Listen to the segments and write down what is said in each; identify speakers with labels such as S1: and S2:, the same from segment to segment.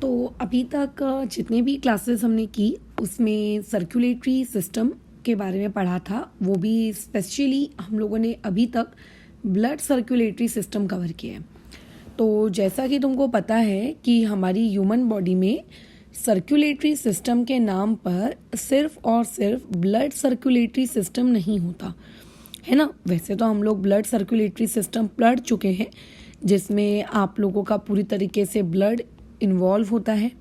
S1: तो अभी तक जितने भी क्लासेस हमने की उसमें सर्कुलेटरी सिस्टम के बारे में पढ़ा था, वो भी स्पेशली हम लोगों ने अभी तक ब्लड सर्कुलेटरी सिस्टम कवर किया है। तो जैसा कि तुमको पता है कि हमारी ह्यूमन बॉडी में सर्कुलेटरी सिस्टम के नाम पर सिर्फ और सिर्फ ब्लड सर्कुलेटरी सिस्टम नहीं होता है ना। वैसे तो हम लोग ब्लड सर्कुलेटरी सिस्टम पढ़ चुके हैं, जिसमें आप लोगों का पूरी तरीके से ब्लड इन्वॉल्व होता है,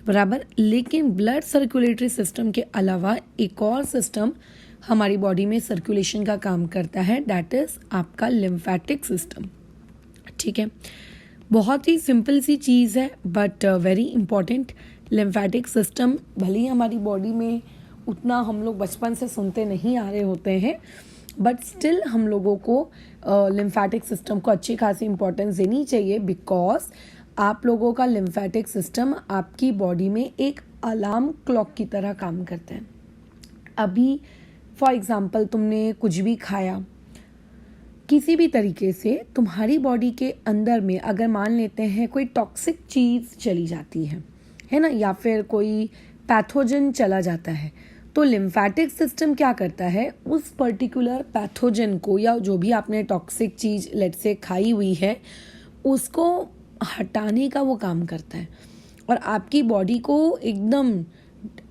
S1: बराबर। लेकिन ब्लड सर्कुलेटरी सिस्टम के अलावा एक और सिस्टम हमारी बॉडी में सर्कुलेशन का काम करता है, दैट इज़ आपका लिम्फेटिक सिस्टम। ठीक है, बहुत ही सिंपल सी चीज़ है but very important. Lymphatic system भले ही हमारी बॉडी में उतना हम लोग बचपन से सुनते नहीं आ रहे होते हैं, बट स्टिल हम लोगों को लिम्फेटिक सिस्टम को अच्छी खासी इंपॉर्टेंस देनी चाहिए, बिकॉज आप लोगों का लिम्फेटिक सिस्टम आपकी बॉडी में एक अलार्म क्लॉक की तरह काम करता है। अभी फॉर एग्जांपल तुमने कुछ भी खाया, किसी भी तरीके से तुम्हारी बॉडी के अंदर में अगर मान लेते हैं कोई टॉक्सिक चीज़ चली जाती है ना, या फिर कोई पैथोजन चला जाता है, तो लिम्फेटिक सिस्टम क्या करता है, उस पर्टिकुलर पैथोजन को या जो भी आपने टॉक्सिक चीज़ लेट से खाई हुई है उसको हटाने का वो काम करता है और आपकी बॉडी को एकदम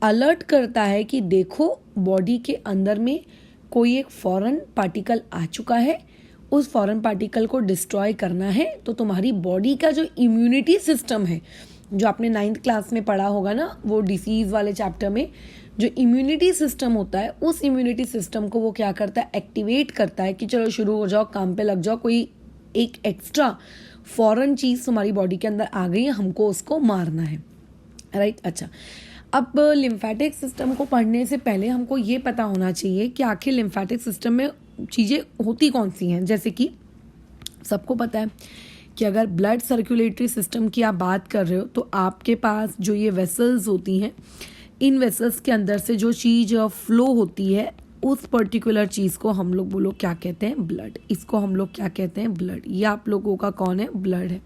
S1: अलर्ट करता है कि देखो बॉडी के अंदर में कोई एक फॉरेन पार्टिकल आ चुका है, उस फॉरेन पार्टिकल को डिस्ट्रॉय करना है। तो तुम्हारी बॉडी का जो इम्यूनिटी सिस्टम है, जो आपने 9th क्लास में पढ़ा होगा ना, वो डिसीज़ वाले चैप्टर में, जो इम्यूनिटी सिस्टम होता है, उस इम्यूनिटी सिस्टम को वो क्या करता है, एक्टिवेट करता है कि चलो शुरू हो जाओ, काम पे लग जाओ, कोई एक एक्स्ट्रा फॉरेन चीज़ तुम्हारी बॉडी के अंदर आ गई है, हमको उसको मारना है, राइट। अच्छा, अब लिम्फेटिक सिस्टम को पढ़ने से पहले हमको ये पता होना चाहिए कि आखिर लिम्फेटिक सिस्टम में चीज़ें होती कौन सी हैं। जैसे कि सबको पता है कि अगर ब्लड सर्कुलेटरी सिस्टम की आप बात कर रहे हो तो आपके पास जो ये वेसल्स होती हैं, इन वेसल्स के अंदर से जो चीज़ फ्लो होती है, उस पर्टिकुलर चीज़ को हम लोग बोलो क्या कहते हैं, ब्लड। इसको हम लोग क्या कहते हैं, ब्लड। ये आप लोगों का कौन है, ब्लड है।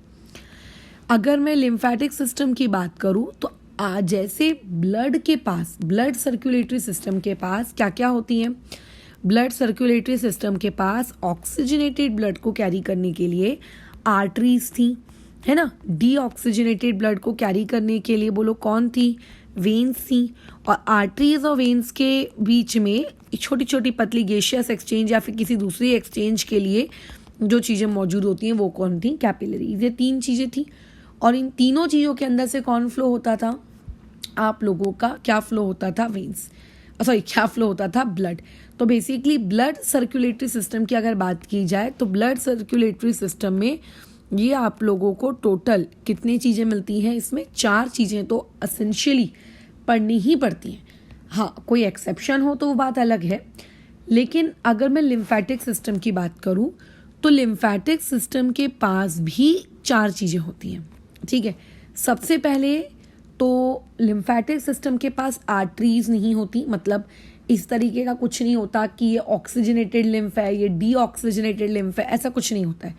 S1: अगर मैं लिम्फेटिक सिस्टम की बात करूं तो जैसे ब्लड के पास, ब्लड सर्कुलेटरी सिस्टम के पास क्या क्या होती हैं, ब्लड सर्कुलेटरी सिस्टम के पास ऑक्सीजनेटेड ब्लड को कैरी करने के लिए आर्टरीज थी, है ना। डीऑक्सीजनेटेड ब्लड को कैरी करने के लिए बोलो कौन थी, वेन्स थी। और आर्टरीज और वेन्स के बीच में छोटी छोटी पतली गैसियस एक्सचेंज या फिर किसी दूसरी एक्सचेंज के लिए जो चीज़ें मौजूद होती हैं वो कौन थी, कैपिलरीज। ये 3 चीज़ें थी और इन तीनों चीज़ों के अंदर से कौन फ्लो होता था, आप लोगों का क्या फ्लो होता था, वेन्स, सॉरी क्या फ्लो होता था, ब्लड। तो बेसिकली ब्लड सर्कुलेटरी सिस्टम की अगर बात की जाए तो ब्लड सर्कुलेटरी सिस्टम में ये आप लोगों को टोटल कितनी चीज़ें मिलती हैं, इसमें 4 चीज़ें तो एसेंशियली पढ़नी ही पड़ती हैं। हाँ, कोई एक्सेप्शन हो तो वो बात अलग है, लेकिन अगर मैं लिम्फेटिक सिस्टम की बात करूँ तो लिम्फेटिक सिस्टम के पास भी 4 चीज़ें होती हैं। ठीक है, सबसे पहले तो लिम्फेटिक सिस्टम के पास आर्टरीज नहीं होती, मतलब इस तरीके का कुछ नहीं होता कि ये ऑक्सीजनेटेड लिम्फ है, ये डीऑक्सीजनेटेड लिम्फ है, ऐसा कुछ नहीं होता है।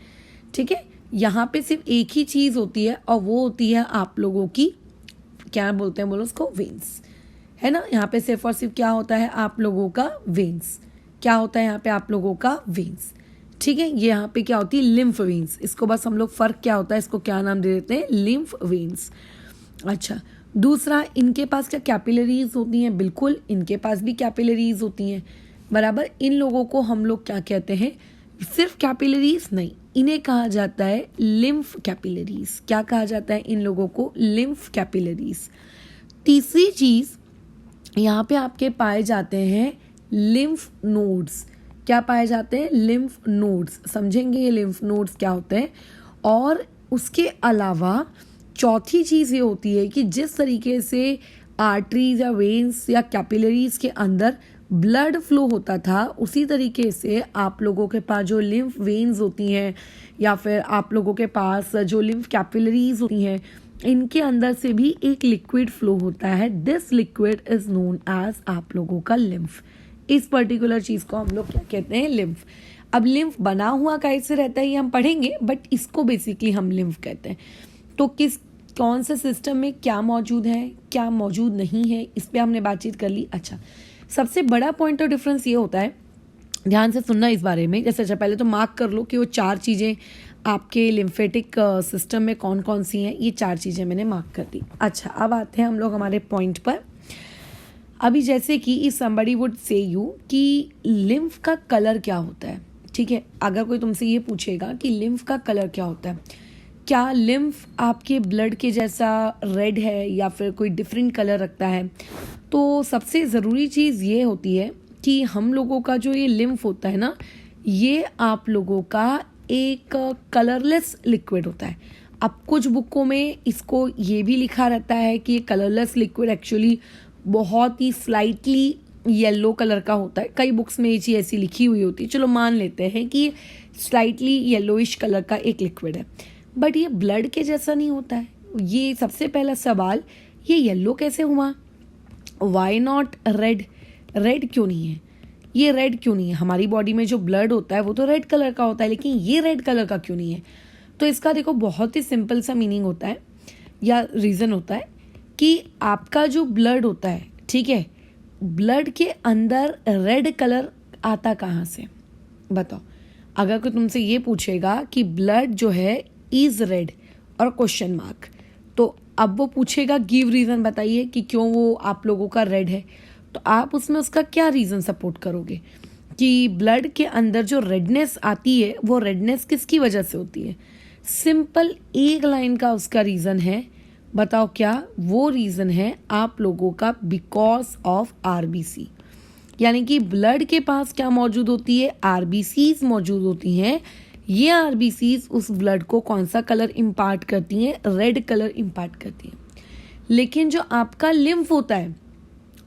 S1: ठीक है, यहाँ पे सिर्फ एक ही चीज़ होती है और वो होती है आप लोगों की, क्या बोलते हैं बोलो उसको, वेन्स, है ना। यहाँ पे सिर्फ और सिर्फ क्या होता है, आप लोगों का वेन्स। क्या होता है यहाँ पे, आप लोगों का वेन्स। ठीक है, ये यहाँ पे क्या होती है, लिम्फ वेन्स। इसको बस हम लोग फ़र्क क्या होता है, इसको क्या नाम दे देते हैं, लिम्फ वेन्स। अच्छा, दूसरा, इनके पास क्या कैपिलरीज होती हैं, बिल्कुल इनके पास भी कैपिलरीज होती हैं, बराबर। इन लोगों को हम लोग क्या कहते हैं, सिर्फ कैपिलरीज नहीं, इन्हें कहा जाता है लिम्फ कैपिलरीज। क्या कहा जाता है इन लोगों को, लिम्फ कैपिलरीज। तीसरी चीज़ यहाँ पे आपके पाए जाते हैं लिम्फ नोड्स। क्या पाए जाते हैं, लिम्फ नोड्स। समझेंगे ये लिम्फ नोड्स क्या होते हैं। और उसके अलावा चौथी चीज़ ये होती है कि जिस तरीके से आर्टरीज या वेन्स या कैपिलरीज के अंदर ब्लड फ्लो होता था, उसी तरीके से आप लोगों के पास जो लिम्फ वेन्स होती हैं या फिर आप लोगों के पास जो लिम्फ कैपिलरीज होती हैं, इनके अंदर से भी एक लिक्विड फ्लो होता है। This liquid is known as आप लोगों का लिम्फ। इस पर्टिकुलर चीज़ को हम लोग क्या कहते हैं, लिम्फ। अब लिम्फ बना हुआ कैसे रहता है ये हम पढ़ेंगे, बट इसको बेसिकली हम लिम्फ कहते हैं। तो किस कौन से सिस्टम में क्या मौजूद है, क्या मौजूद नहीं है, इस पर हमने बातचीत कर ली। अच्छा, सबसे बड़ा पॉइंट ऑफ डिफरेंस ये होता है, ध्यान से सुनना इस बारे में। जैसे अच्छा पहले तो मार्क कर लो कि वो 4 चीज़ें आपके लिम्फेटिक सिस्टम में कौन कौन सी हैं, ये 4 चीज़ें मैंने मार्क कर दी। अच्छा, अब आते हैं हम लोग हमारे पॉइंट पर। अभी जैसे कि if somebody would say you कि लिम्फ का कलर क्या होता है, ठीक है, अगर कोई तुमसे ये पूछेगा कि लिम्फ का कलर क्या होता है, क्या लिम्फ आपके ब्लड के जैसा रेड है या फिर कोई डिफरेंट कलर रखता है, तो सबसे ज़रूरी चीज़ ये होती है कि हम लोगों का जो ये लिम्फ होता है ना, ये आप लोगों का एक कलरलेस लिक्विड होता है। अब कुछ बुकों में इसको ये भी लिखा रहता है कि ये कलरलेस लिक्विड एक्चुअली बहुत ही स्लाइटली येलो कलर का होता है। कई बुक्स में ये चीज़ ऐसी लिखी हुई होती है, चलो मान लेते हैं कि स्लाइटली येलोइश कलर का एक लिक्विड है, बट ये ब्लड के जैसा नहीं होता है। ये सबसे पहला सवाल, ये येलो कैसे हुआ, वाई नॉट रेड, रेड क्यों नहीं है, ये रेड क्यों नहीं है, हमारी बॉडी में जो ब्लड होता है वो तो रेड कलर का होता है, लेकिन ये रेड कलर का क्यों नहीं है। तो इसका देखो बहुत ही सिंपल सा मीनिंग होता है या रीज़न होता है कि आपका जो ब्लड होता है, ठीक है, ब्लड के अंदर रेड कलर आता कहाँ से, बताओ। अगर कोई तुमसे ये पूछेगा कि ब्लड जो है इज रेड और क्वेश्चन मार्क, तो अब वो पूछेगा गिव रीज़न, बताइए कि क्यों वो आप लोगों का रेड है, तो आप उसमें उसका क्या रीज़न सपोर्ट करोगे कि ब्लड के अंदर जो रेडनेस आती है वो रेडनेस किसकी वजह से होती है। सिंपल एक लाइन का उसका रीज़न है, बताओ क्या वो रीज़न है, आप लोगों का बिकॉज ऑफ आरबीसी। यानी कि ब्लड के पास क्या मौजूद होती है, आरबीसीज मौजूद होती हैं। ये आरबीसीज उस ब्लड को कौन सा कलर इम्पार्ट करती हैं, रेड कलर इम्पार्ट करती हैं। लेकिन जो आपका लिम्फ होता है,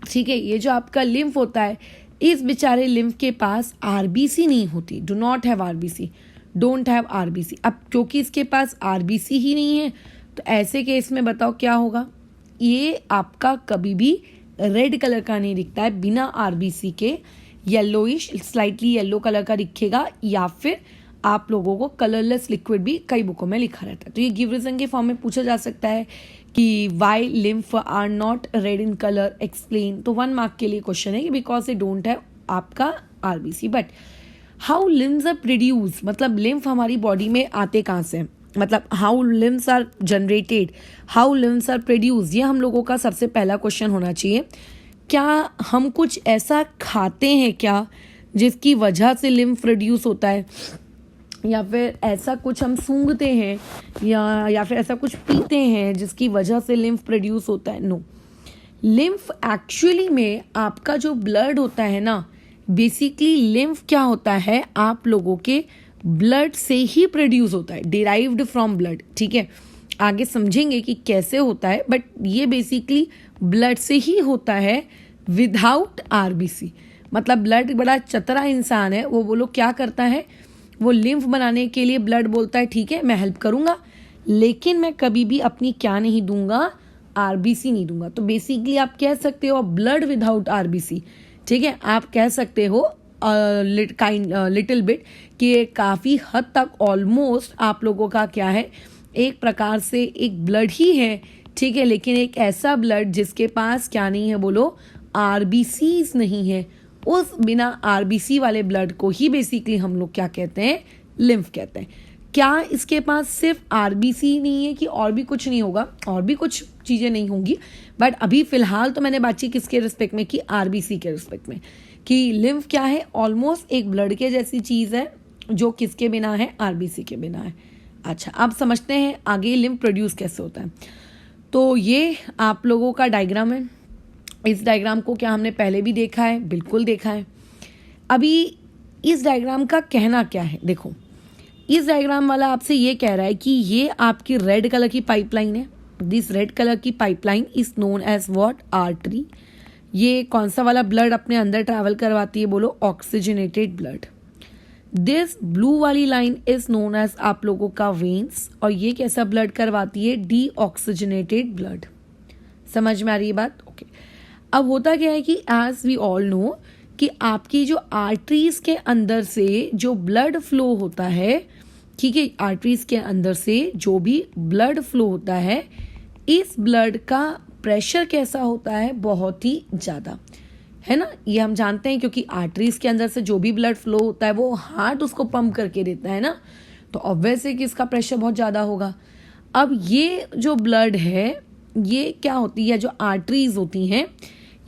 S1: ठीक है, ये जो आपका लिम्फ होता है, इस बेचारे लिम्फ के पास आरबीसी नहीं होती, do not have RBC, don't have RBC. अब क्योंकि इसके पास आरबीसी ही नहीं है, तो ऐसे केस में बताओ क्या होगा, ये आपका कभी भी रेड कलर का नहीं दिखता है, बिना आरबीसी के येलोइश स्लाइटली येलो कलर का दिखेगा, या फिर आप लोगों को कलरलेस लिक्विड भी कई बुकों में लिखा रहता है। तो ये गिव रीजन के फॉर्म में पूछा जा सकता है कि why lymph are not red in colour, explain. तो 1 मार्क के लिए क्वेश्चन है कि बिकॉज दे डोंट हैव आपका RBC. But how lymphs are produce, मतलब लिम्फ हमारी बॉडी में आते कहाँ से, मतलब how lymphs are generated, how lymphs are produce, ये हम लोगों का सबसे पहला क्वेश्चन होना चाहिए। क्या हम कुछ ऐसा खाते हैं क्या जिसकी वजह से लिम्फ प्रोड्यूस होता है, या फिर ऐसा कुछ हम सूंघते हैं या फिर ऐसा कुछ पीते हैं जिसकी वजह से लिम्फ प्रोड्यूस होता है। नो, लिम्फ एक्चुअली में आपका जो ब्लड होता है ना, बेसिकली लिम्फ क्या होता है, आप लोगों के ब्लड से ही प्रोड्यूस होता है, डिराइव्ड फ्रॉम ब्लड। ठीक है, आगे समझेंगे कि कैसे होता है, बट ये बेसिकली ब्लड से ही होता है विदाउट आरबीसी। मतलब ब्लड बड़ा चतरा इंसान है, वो लोग क्या करता है, वो लिम्फ बनाने के लिए ब्लड बोलता है ठीक है मैं हेल्प करूंगा, लेकिन मैं कभी भी अपनी क्या नहीं दूंगा, आरबीसी नहीं दूंगा। तो बेसिकली आप कह सकते हो ब्लड विदाउट आरबीसी। ठीक है, आप कह सकते हो लिटिल बिट कि काफ़ी हद तक ऑलमोस्ट आप लोगों का क्या है, एक प्रकार से एक ब्लड ही है। ठीक है, लेकिन एक ऐसा ब्लड जिसके पास क्या नहीं है, बोलो आरबीसीज नहीं है। उस बिना आरबीसी वाले ब्लड को ही बेसिकली हम लोग क्या कहते हैं, लिम्फ कहते हैं। क्या इसके पास सिर्फ आरबीसी नहीं है कि और भी कुछ नहीं होगा, और भी कुछ चीज़ें नहीं होंगी, बट अभी फिलहाल तो मैंने बातचीत किसके रिस्पेक्ट में की, आरबीसी के रिस्पेक्ट में, कि लिम्फ क्या है, ऑलमोस्ट एक ब्लड के जैसी चीज़ है जो किसके बिना है, आरबीसी के बिना है। अच्छा, अब समझते हैं आगे लिम्फ प्रोड्यूस कैसे होता है। तो ये आप लोगों का डायग्राम है। इस डायग्राम को क्या हमने पहले भी देखा है, बिल्कुल देखा है। अभी इस डायग्राम का कहना क्या है, देखो इस डायग्राम वाला आपसे ये कह रहा है कि ये आपकी रेड कलर की पाइपलाइन है। दिस रेड कलर की pipeline is known as what, artery. ये कौन सा वाला ब्लड अपने अंदर ट्रैवल करवाती है, बोलो ऑक्सीजनेटेड ब्लड। दिस ब्लू वाली लाइन इज नोन एज आप लोगों का वेन्स, और ये कैसा ब्लड करवाती है, डी ऑक्सीजनेटेड ब्लड। समझ में आ रही है बात, ओके। अब होता क्या है कि एज वी ऑल नो कि आपकी जो आर्टरीज के अंदर से जो ब्लड फ्लो होता है, ठीक है, आर्टरीज के अंदर से जो भी ब्लड फ्लो होता है, इस ब्लड का प्रेशर कैसा होता है, बहुत ही ज़्यादा, है ना। ये हम जानते हैं क्योंकि आर्टरीज के अंदर से जो भी ब्लड फ्लो होता है वो हार्ट उसको पंप करके देता है ना, तो ऑब्वियस है कि इसका प्रेशर बहुत ज़्यादा होगा। अब ये जो ब्लड है ये क्या होती है, जो आर्टरीज होती हैं,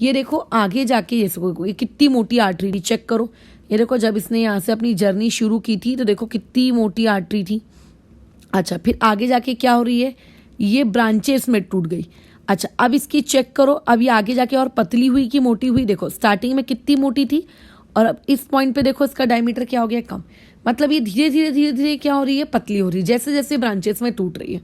S1: ये देखो आगे जाके ये कितनी मोटी आर्टरी थी, चेक करो। ये देखो जब इसने यहाँ से अपनी जर्नी शुरू की थी तो देखो कितनी मोटी आर्टरी थी। अच्छा, फिर आगे जाके क्या हो रही है, ये ब्रांचेस में टूट गई। अच्छा, अब इसकी चेक करो, अब ये आगे जाके और पतली हुई कि मोटी हुई, देखो स्टार्टिंग में कितनी मोटी थी और अब इस पॉइंट पे देखो इसका डायमीटर क्या हो गया, कम। मतलब ये धीरे धीरे धीरे धीरे क्या हो रही है, पतली हो रही है, जैसे जैसे ब्रांचेस में टूट रही है।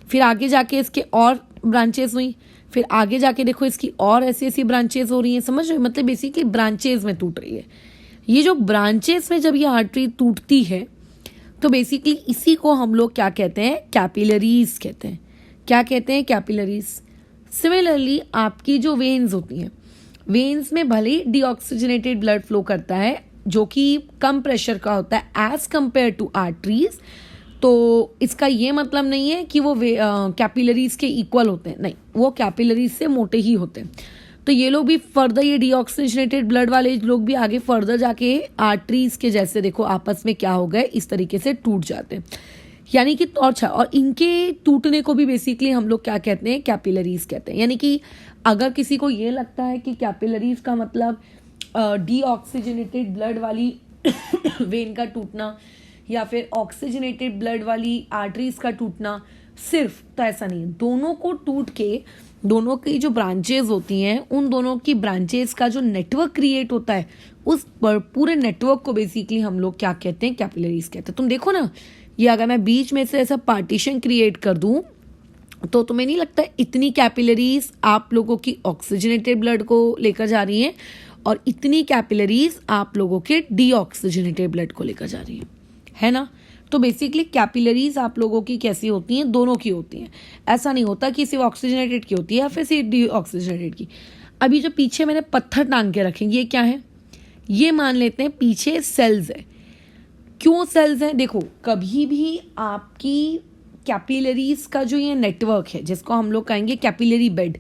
S1: फिर आगे जाके इसके और ब्रांचेस हुई, फिर आगे जाके देखो इसकी और ऐसी ऐसी ब्रांचेस हो रही हैं, समझ रहे हो, मतलब बेसिकली ब्रांचेस में टूट रही है। ये जो ब्रांचेस में जब ये आर्टरी टूटती है तो बेसिकली इसी को हम लोग क्या कहते हैं, कैपिलरीज कहते हैं। क्या कहते हैं, कैपिलरीज। सिमिलरली आपकी जो वेन्स होती हैं, वेन्स में भले ही डीऑक्सीजनेटेड ब्लड फ्लो करता है जो कि कम प्रेशर का होता है एज कंपेयर टू आर्टरीज, तो इसका ये मतलब नहीं है कि वो कैपिलरीज के इक्वल होते हैं, नहीं, वो कैपिलरीज से मोटे ही होते हैं। तो ये लोग भी फर्दर, ये डीऑक्सीजनेटेड ब्लड वाले लोग भी आगे फर्दर जाके आर्टरीज के जैसे देखो आपस में क्या हो गए, इस तरीके से टूट जाते हैं। यानी कि और इनके टूटने को भी बेसिकली हम लोग क्या कहते हैं, कैपिलरीज कहते हैं। यानी कि अगर किसी को ये लगता है कि कैपिलरीज का मतलब डीऑक्सीजनेटेड ब्लड वाली वेन का टूटना या फिर ऑक्सीजनेटेड ब्लड वाली आर्टरीज का टूटना सिर्फ, तो ऐसा नहीं है। दोनों को टूट के दोनों की जो ब्रांचेज होती हैं, उन दोनों की ब्रांचेज का जो नेटवर्क क्रिएट होता है, उस पूरे नेटवर्क को बेसिकली हम लोग क्या कहते हैं, कैपिलरीज कहते हैं। तुम देखो ना, ये अगर मैं बीच में से ऐसा पार्टीशन क्रिएट कर दूं तो तुम्हें नहीं लगता इतनी कैपिलरीज आप लोगों की ऑक्सीजनेटेड ब्लड को लेकर जा रही हैं और इतनी कैपिलरीज आप लोगों के डीऑक्सीजनेटेड ब्लड को लेकर जा रही है ना। तो बेसिकली कैपिलरीज आप लोगों की कैसी होती हैं, दोनों की होती हैं। ऐसा नहीं होता कि सिर्फ ऑक्सीजनेटेड की होती है या फिर सिर्फ डीऑक्सीजनेटेड की। अभी जो पीछे मैंने पत्थर टांग के रखे, ये क्या है, ये मान लेते हैं पीछे सेल्स है। क्यों सेल्स हैं, देखो कभी भी आपकी कैपिलरीज का जो ये नेटवर्क है, जिसको हम लोग कहेंगे कैपिलरी बेड,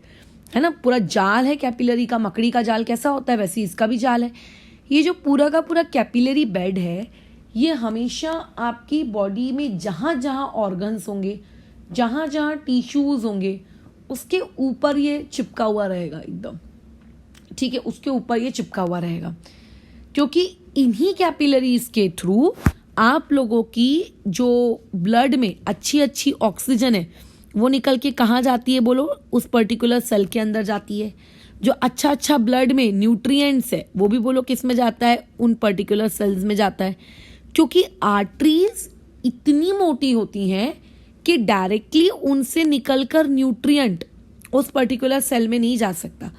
S1: है ना, पूरा जाल है कैपिलरी का, मकड़ी का जाल कैसा होता है वैसे इसका भी जाल है। ये जो पूरा का पूरा कैपिलरी बेड है, ये हमेशा आपकी बॉडी में जहाँ जहाँ ऑर्गन्स होंगे, जहाँ जहाँ टिश्यूज होंगे, उसके ऊपर ये चिपका हुआ रहेगा एकदम, ठीक है, उसके ऊपर ये चिपका हुआ रहेगा। क्योंकि इन्हीं कैपिलरीज के थ्रू आप लोगों की जो ब्लड में अच्छी अच्छी ऑक्सीजन है वो निकल के कहाँ जाती है, बोलो, उस पर्टिकुलर सेल के अंदर जाती है। जो अच्छा अच्छा ब्लड में न्यूट्रिएंट्स है वो भी बोलो किस में जाता है, उन पर्टिकुलर सेल्स में जाता है। क्योंकि आर्टरीज इतनी मोटी होती हैं कि डायरेक्टली उनसे निकलकर न्यूट्रिएंट उस पर्टिकुलर सेल में नहीं जा सकता,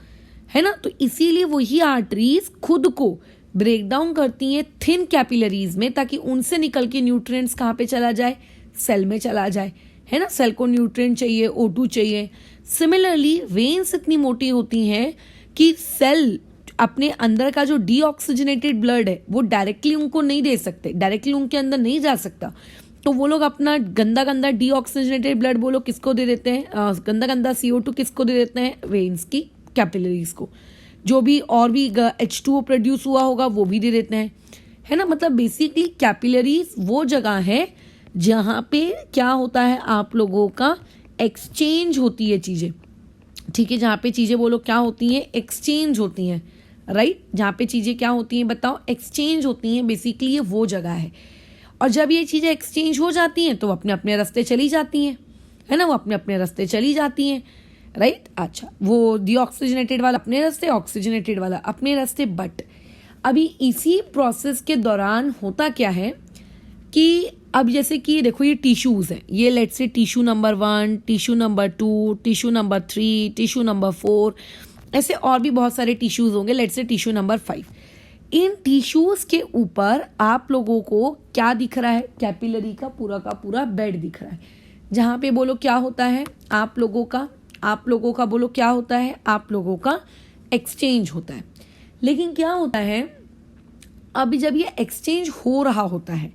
S1: है ना। तो इसीलिए वही आर्टरीज खुद को ब्रेक डाउन करती हैं थिन कैपिलरीज में, ताकि उनसे निकल के न्यूट्रिएंट्स कहाँ पे चला जाए, सेल में चला जाए, है ना। सेल को न्यूट्रिएंट चाहिए, O2 चाहिए। सिमिलरली वेन्स इतनी मोटी होती हैं कि सेल अपने अंदर का जो डीऑक्सीजनेटेड ब्लड है वो डायरेक्टली उनको नहीं दे सकते, डायरेक्टली उनके अंदर नहीं जा सकता। तो वो लोग अपना गंदा गंदा डीऑक्सीजनेटेड ब्लड वो लोग किसको दे देते हैं, गंदा गंदा CO2 किसको दे देते हैं, वेन्स की कैपिलरीज को। जो भी और भी H2O प्रोड्यूस हुआ होगा वो भी दे देते हैं, है ना। मतलब बेसिकली कैपिलरीज वो जगह है जहाँ पे क्या होता है, आप लोगों का एक्सचेंज होती है चीज़ें, ठीक है, जहाँ पे चीज़ें बोलो क्या होती हैं, एक्सचेंज होती हैं, राइट। जहाँ पे चीज़ें क्या होती हैं बताओ, एक्सचेंज होती हैं। बेसिकली ये वो जगह है। और जब ये चीज़ें एक्सचेंज हो जाती हैं तो वो अपने अपने रास्ते चली जाती हैं, है ना, वो अपने अपने रास्ते चली जाती हैं, राइट। अच्छा, वो डीऑक्सीजनेटेड वाला अपने रास्ते, ऑक्सीजनेटेड वाला अपने रास्ते। बट अभी इसी प्रोसेस के दौरान होता क्या है कि अब जैसे कि देखो ये टिश्यूज़ हैं, ये let's say tissue number 1, tissue number 2, tissue number 3, tissue number 4, ऐसे और भी बहुत सारे टिश्यूज़ होंगे, let's say tissue number 5। In tissues के ऊपर आप लोगों को क्या दिख रहा है, कैपिलरी का पूरा बेड दिख रहा है, जहाँ पे बोलो क्या होता है, आप लोगों का बोलो क्या होता है, आप लोगों का एक्सचेंज होता है। लेकिन क्या होता है, अभी जब ये एक्सचेंज हो रहा होता है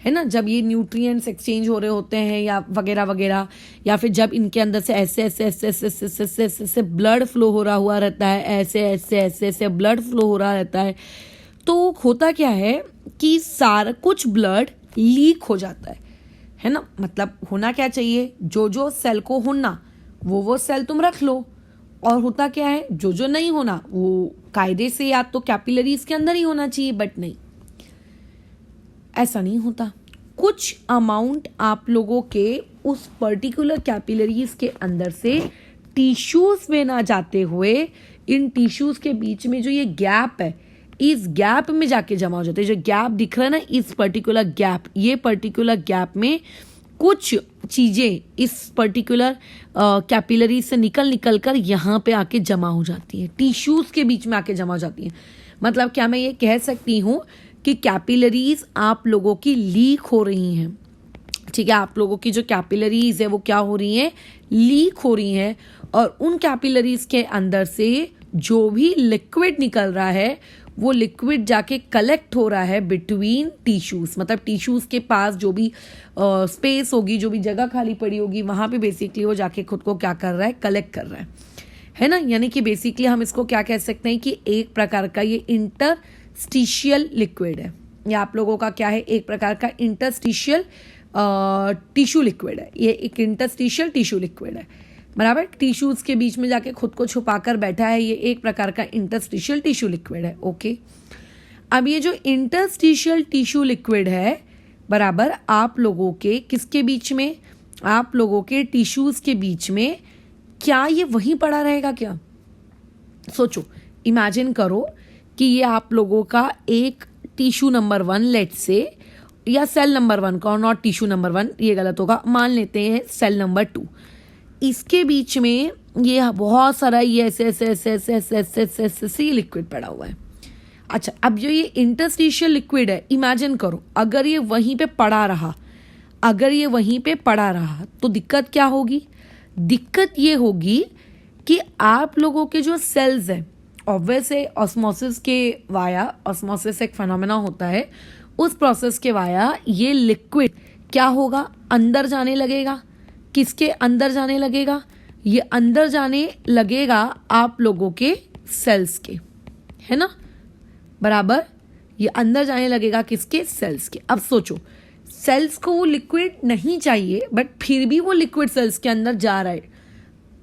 S1: है ना, जब ये न्यूट्रिएंट्स एक्सचेंज हो रहे होते हैं या वगैरह वगैरह, या फिर जब इनके अंदर से ऐसे ऐसे ऐसे ऐसे ऐसे ऐसे ऐसे ऐसे ऐसे ब्लड फ्लो हो रहा हुआ रहता है, ऐसे ऐसे ऐसे ऐसे ब्लड फ्लो हो रहा रहता है, तो होता क्या है कि सारा कुछ ब्लड लीक हो जाता है ना। मतलब होना क्या चाहिए, जो जो सेल को होना वो सेल तुम रख लो, और होता क्या है जो जो नहीं होना वो कायदे से या तो कैपिलरीज के अंदर ही होना चाहिए, बट नहीं, ऐसा नहीं होता। कुछ अमाउंट आप लोगों के उस पर्टिकुलर कैपिलरीज के अंदर से टिश्यूज में ना जाते हुए इन टिश्यूज के बीच में जो ये गैप है, इस गैप में जाके जमा हो जाते हैं। जो गैप दिख रहा है ना, इस पर्टिकुलर गैप, ये पर्टिकुलर गैप में कुछ चीज़ें इस पर्टिकुलर कैपिलरी से निकल कर यहाँ पे आके जमा हो जाती हैं, टिश्यूज के बीच में आके जमा हो जाती हैं। मतलब क्या मैं ये कह सकती हूँ कि कैपिलरीज आप लोगों की लीक हो रही हैं, ठीक है, आप लोगों की जो कैपिलरीज है वो क्या हो रही हैं, लीक हो रही हैं, और उन कैपिलरीज के अंदर से जो भी लिक्विड निकल रहा है वो लिक्विड जाके कलेक्ट हो रहा है बिटवीन टिश्यूज। मतलब टिश्यूज के पास जो भी स्पेस होगी, जो भी जगह खाली पड़ी होगी, वहां पे बेसिकली वो जाके खुद को क्या कर रहा है, कलेक्ट कर रहा है ना। यानी कि बेसिकली हम इसको क्या कह सकते हैं कि एक प्रकार का ये इंटरस्टिशियल लिक्विड है, या आप लोगों का क्या है, एक प्रकार का इंटरस्टिशियल टिश्यू लिक्विड है। ये एक इंटरस्टिशियल टिश्यू लिक्विड है, बराबर, टिश्यूज के बीच में जाके खुद को छुपा कर बैठा है, ये एक प्रकार का इंटरस्टिशियल टिश्यू लिक्विड है। ओके, अब ये जो इंटरस्टिशियल टिश्यू लिक्विड है, बराबर, आप लोगों के किसके बीच में, आप लोगों के टिश्यूज के बीच में, क्या ये वहीं पड़ा रहेगा क्या? सोचो, इमेजिन करो कि ये आप लोगों का एक टिश्यू नंबर 1 लेट से, या सेल नंबर 1 का, और नॉट टिश्यू नंबर 1, ये गलत होगा, मान लेते हैं सेल नंबर 2, इसके बीच में ये बहुत सारा ये ऐसे ऐसे ऐसे ऐसे ऐसे ऐसे ऐसे ऐसे ऐसे लिक्विड पड़ा हुआ है। अच्छा, अब जो ये इंटरस्टिशियल लिक्विड है, इमेजिन करो अगर ये वहीं पे पड़ा रहा, अगर ये वहीं पे पड़ा रहा तो दिक्कत क्या होगी? दिक्कत ये होगी कि आप लोगों के जो सेल्स हैं, ऑब्वियस है ऑस्मोसिस के वाया, ऑस्मोसिस एक फिनोमेना होता है, उस प्रोसेस के वाया ये लिक्विड क्या होगा, अंदर जाने लगेगा। किसके अंदर जाने लगेगा? ये अंदर जाने लगेगा आप लोगों के सेल्स के, है ना, बराबर, ये अंदर जाने लगेगा किसके? सेल्स के। अब सोचो, सेल्स को वो लिक्विड नहीं चाहिए, बट फिर भी वो लिक्विड सेल्स के अंदर जा रहा है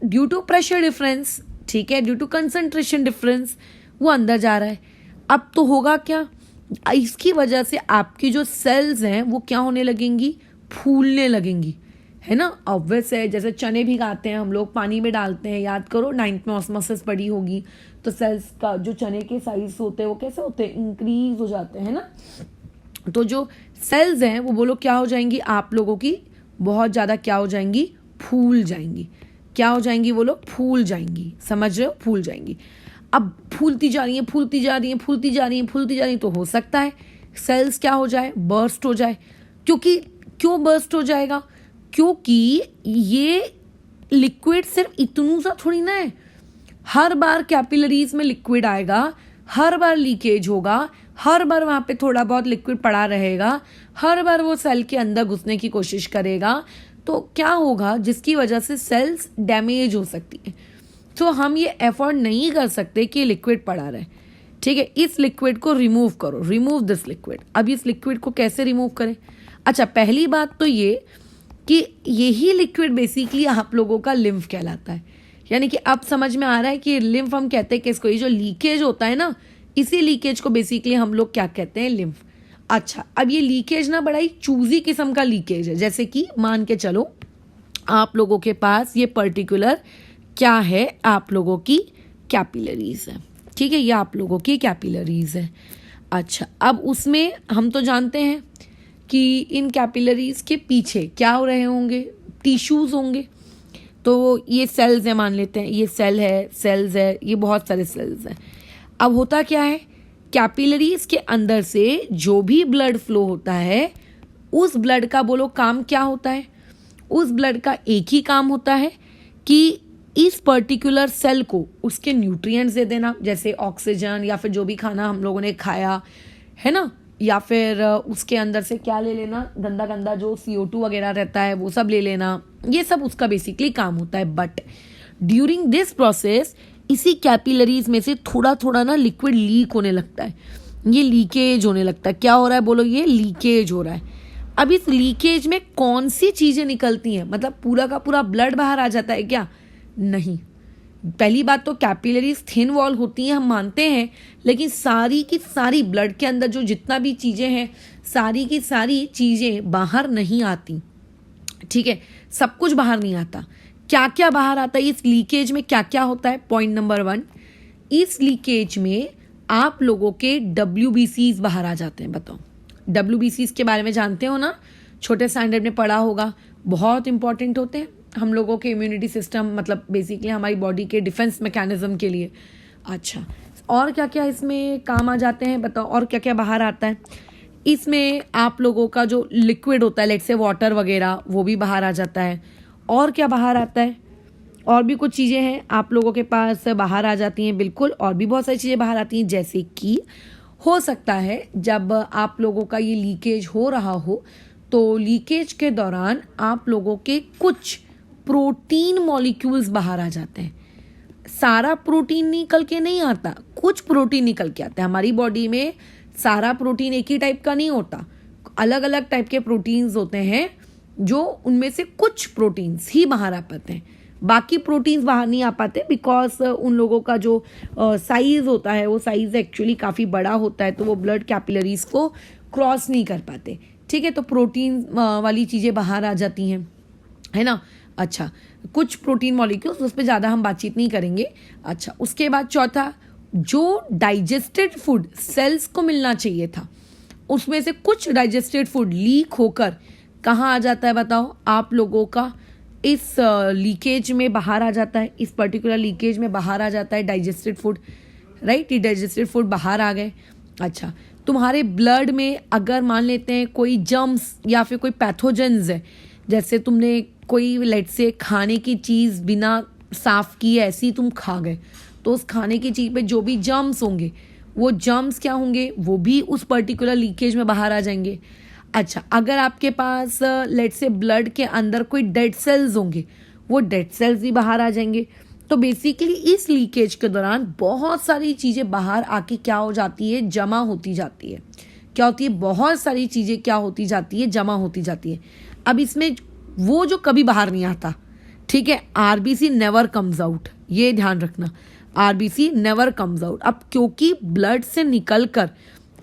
S1: ड्यू टू प्रेशर डिफरेंस, ठीक है, ड्यू टू कंसंट्रेशन डिफरेंस, वो अंदर जा रहा है। अब तो होगा क्या, इसकी वजह से आपकी जो सेल्स हैं वो क्या होने लगेंगी? फूलने लगेंगी, है ना। ऑब्वियस है, जैसे चने भिगाते हैं हम लोग, पानी में डालते हैं, याद करो 9th में ऑस्मोसिस पढ़ी होगी, तो सेल्स का जो चने के साइज होते हैं वो कैसे होते हैं? इंक्रीज हो जाते हैं ना। तो जो सेल्स हैं वो बोलो क्या हो जाएंगी, आप लोगों की बहुत ज़्यादा क्या हो जाएंगी? फूल जाएंगी। क्या हो जाएंगी? वो लोग फूल जाएंगी, समझ रहे हो, फूल जाएंगी। अब फूलती जा रही हैं, फूलती जा रही हैं, फूलती जा रही हैं, फूलती जा रही हैं, तो हो सकता है सेल्स क्या हो जाए? बर्स्ट हो जाए। क्योंकि क्यों बर्स्ट हो जाएगा? क्योंकि ये लिक्विड सिर्फ इतनू सा थोड़ी ना है, हर बार कैपिलरीज में लिक्विड आएगा, हर बार लीकेज होगा, हर बार वहां पे थोड़ा बहुत लिक्विड पड़ा रहेगा, हर बार वो सेल के अंदर घुसने की कोशिश करेगा, तो क्या होगा? जिसकी वजह से सेल्स डैमेज हो सकती है। तो हम ये एफर्ट नहीं कर सकते कि लिक्विड पड़ा रहे, ठीक है। इस लिक्विड को रिमूव करो, रिमूव दिस लिक्विड। अब इस लिक्विड को कैसे रिमूव करें? अच्छा, पहली बात तो ये कि यही लिक्विड बेसिकली आप लोगों का लिम्फ कहलाता है। यानी कि अब समझ में आ रहा है कि लिम्फ हम कहते हैं किसको? ये जो लीकेज होता है ना, इसी लीकेज को बेसिकली हम लोग क्या कहते हैं? लिम्फ। अच्छा, अब ये लीकेज ना बड़ा ही चूजी किस्म का लीकेज है। जैसे कि मान के चलो आप लोगों के पास ये पर्टिकुलर क्या है, आप लोगों की कैपिलरीज है, ठीक है, ये आप लोगों की कैपिलरीज है। अच्छा, अब उसमें हम तो जानते हैं कि इन कैपिलरीज के पीछे क्या हो रहे होंगे? टिश्यूज होंगे। तो ये सेल्स है, मान लेते हैं ये सेल है, सेल्स है, ये बहुत सारे सेल्स हैं। अब होता क्या है, कैपिलरीज के अंदर से जो भी ब्लड फ्लो होता है, उस ब्लड का बोलो काम क्या होता है? उस ब्लड का एक ही काम होता है कि इस पर्टिकुलर सेल को उसके न्यूट्रिएंट्स दे देना, जैसे ऑक्सीजन या फिर जो भी खाना हम लोगों ने खाया है ना, या फिर उसके अंदर से क्या ले लेना, गंदा गंदा जो CO2 वगैरह रहता है वो सब ले लेना, ये सब उसका बेसिकली काम होता है। बट ड्यूरिंग दिस प्रोसेस इसी कैपिलरीज में से थोड़ा थोड़ा ना लिक्विड लीक होने लगता है, ये लीकेज होने लगता है। क्या हो रहा है बोलो, ये लीकेज हो रहा है। अब इस लीकेज में कौन सी चीजें निकलती हैं, मतलब पूरा का पूरा ब्लड बाहर आ जाता है क्या? नहीं। पहली बात तो कैपिलरीज थिन वॉल होती हैं, हम मानते हैं, लेकिन सारी की सारी ब्लड के अंदर जो जितना भी चीजें हैं, सारी की सारी चीजें बाहर नहीं आती। ठीक है, सब कुछ बाहर नहीं आता। क्या क्या बाहर आता है इस लीकेज में, क्या क्या होता है? पॉइंट नंबर 1, इस लीकेज में आप लोगों के WBCs बाहर आ जाते हैं। बताओ, WBCs के बारे में जानते हो ना, छोटे स्टैंडर्ड में पढ़ा होगा, बहुत इंपॉर्टेंट होते हैं हम लोगों के इम्यूनिटी सिस्टम, मतलब बेसिकली हमारी बॉडी के डिफेंस मैकेनिज्म के लिए। अच्छा, और क्या क्या इसमें काम आ जाते हैं बताओ, और क्या क्या बाहर आता है? इसमें आप लोगों का जो लिक्विड होता है, लेट्स से वाटर वगैरह, वो भी बाहर आ जाता है। और क्या बाहर आता है? और भी कुछ चीज़ें हैं आप लोगों के पास बाहर आ जाती हैं, बिल्कुल, और भी बहुत सारी चीज़ें बाहर आती हैं। जैसे कि हो सकता है जब आप लोगों का ये लीकेज हो रहा हो, तो लीकेज के दौरान आप लोगों के कुछ प्रोटीन मॉलिक्यूल्स बाहर आ जाते हैं। सारा प्रोटीन निकल के नहीं आता, कुछ प्रोटीन निकल के आता है। हमारी बॉडी में सारा प्रोटीन एक ही टाइप का नहीं होता, अलग अलग टाइप के प्रोटीन्स होते हैं, जो उनमें से कुछ प्रोटीन्स ही बाहर आ पाते हैं, बाकी प्रोटीन्स बाहर नहीं आ पाते, बिकॉज उन लोगों का जो साइज होता है, वो साइज एक्चुअली काफ़ी बड़ा होता है, तो वो ब्लड कैपिलरीज को क्रॉस नहीं कर पाते। ठीक है, तो प्रोटीन वाली चीज़ें बाहर आ जाती हैं, है ना। अच्छा, कुछ प्रोटीन मॉलिक्यूल्स, उस पर ज़्यादा हम बातचीत नहीं करेंगे। अच्छा, उसके बाद चौथा, जो डाइजेस्टेड फूड सेल्स को मिलना चाहिए था, उसमें से कुछ डाइजेस्टेड फूड लीक होकर कहाँ आ जाता है बताओ? आप लोगों का इस लीकेज में बाहर आ जाता है, इस पर्टिकुलर लीकेज में बाहर आ जाता है डाइजेस्टेड फूड, राइट। ये डाइजेस्टेड फूड बाहर आ गए। अच्छा, तुम्हारे ब्लड में अगर मान लेते हैं कोई जर्म्स या फिर कोई पैथोजेंस है, जैसे तुमने कोई लेट्स से खाने की चीज़ बिना साफ किए ऐसी तुम खा गए, तो उस खाने की चीज़ पे जो भी जर्म्स होंगे, वो जर्म्स क्या होंगे, वो भी उस पर्टिकुलर लीकेज में बाहर आ जाएंगे। अच्छा, अगर आपके पास लेट्स से ब्लड के अंदर कोई डेड सेल्स होंगे, वो डेड सेल्स भी बाहर आ जाएंगे। तो बेसिकली इस लीकेज के दौरान बहुत सारी चीज़ें बाहर आके क्या हो जाती है, जमा होती जाती है। क्या होती है? बहुत सारी चीज़ें क्या होती जाती है, जमा होती जाती है। अब इसमें वो जो कभी बाहर नहीं आता, ठीक है, RBC नेवर कम्स आउट, ये ध्यान रखना, RBC नेवर कम्स आउट। अब क्योंकि ब्लड से निकलकर